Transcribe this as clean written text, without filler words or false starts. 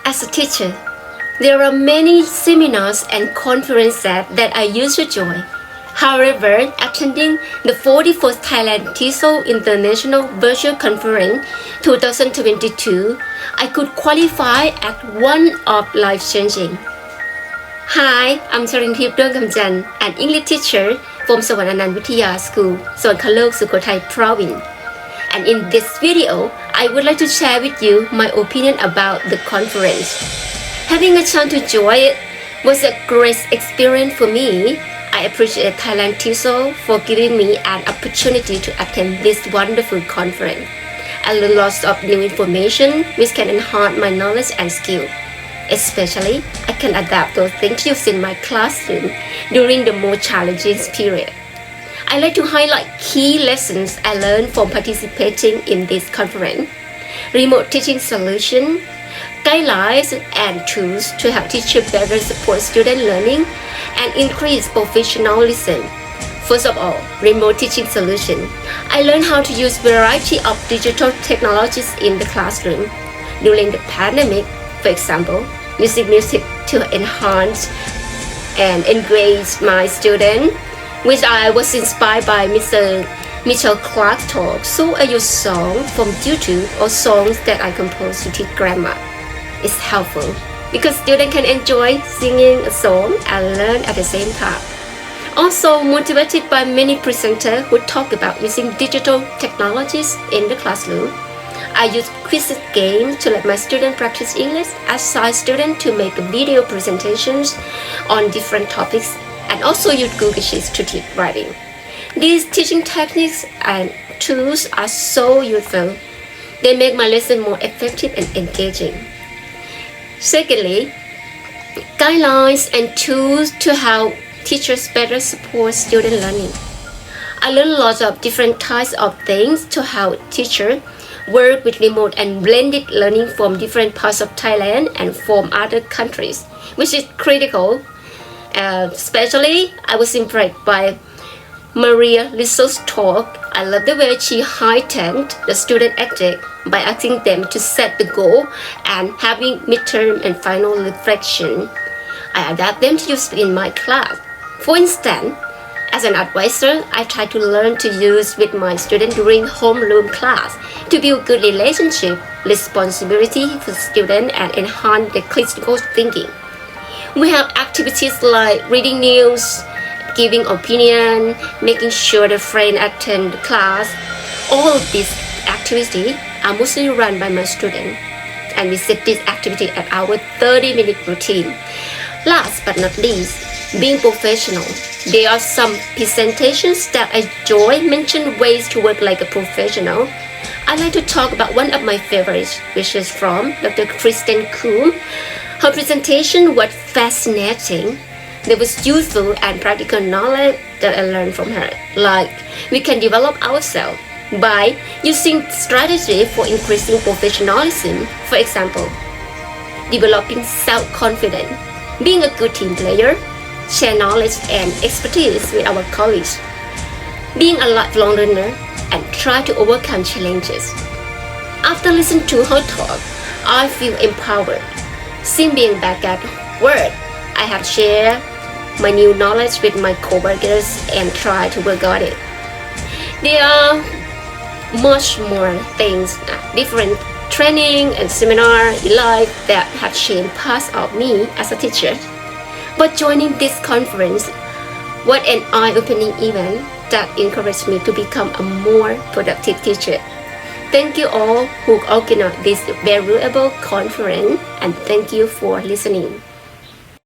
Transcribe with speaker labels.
Speaker 1: As a teacher, there are many seminars and conferences that I used to join. However, attending the 44th Thailand TESOL International Virtual Conference 2022, I could qualify as one of life-changing. Hi, I'm Charintip Dongkamjan, an English teacher from Sawananand Vitya School, Sonkalok, Sukhothai Province. And in this video, I would like to share with you my opinion about the conference. Having a chance to join it was a great experience for me. I appreciate Thailand TESOL for giving me an opportunity to attend this wonderful conference. I learned lots of new information which can enhance my knowledge and skill. Especially, I can adapt those things used in my classroom during the more challenging period. I like to highlight key lessons I learned from participating in this conference. Remote teaching solution, guidelines and tools to help teachers better support student learning and increase professionalism. First of all, remote teaching solution. I learned how to use variety of digital technologies in the classroom. During the pandemic, for example, using music to enhance and engage my students, which I was inspired by Mr. Mitchell Clark's talk. So I use songs from YouTube or songs that I composed to teach grammar. It's helpful because students can enjoy singing a song and learn at the same time. Also motivated by many presenters who talk about using digital technologies in the classroom. I use quiz games to let my students practice English, assign students to make video presentations on different topics, and also use Google Sheets to teach writing. These teaching techniques and tools are so useful. They make my lesson more effective and engaging. Secondly, guidelines and tools to help teachers better support student learning. I learned lots of different types of things to help teachers work with remote and blended learning from different parts of Thailand and from other countries, which is critical. Especially, I was impressed by Maria Lisso's talk. I love the way she heightened the student ethic by asking them to set the goal and having midterm and final reflection. I adapt them to use in my class. For instance, as an advisor, I try to learn to use with my students during homeroom class to build good relationship, responsibility for students, and enhance their critical thinking. We have activities like reading news, giving opinion, making sure the friends attend the class. All of these activities are mostly run by my students, and we set this activity at our 30-minute routine. Last but not least, being professional. There are some presentations that I enjoy mention ways to work like a professional. I'd like to talk about one of my favorites, which is from Dr. Kristen Kuhn. Her presentation was fascinating. There was useful and practical knowledge that I learned from her. Like, we can develop ourselves by using strategy for increasing professionalism. For example, developing self-confidence, being a good team player, share knowledge and expertise with our colleagues, being a lifelong learner, and try to overcome challenges. After listening to her talk, I feel empowered. Since being back at work, I have shared my new knowledge with my coworkers and try to work on it. There are much more things, different training and seminar in life that have changed parts of me as a teacher. But joining this conference was an eye-opening event that encouraged me to become a more productive teacher. Thank you all who organized this valuable conference, and thank you for listening.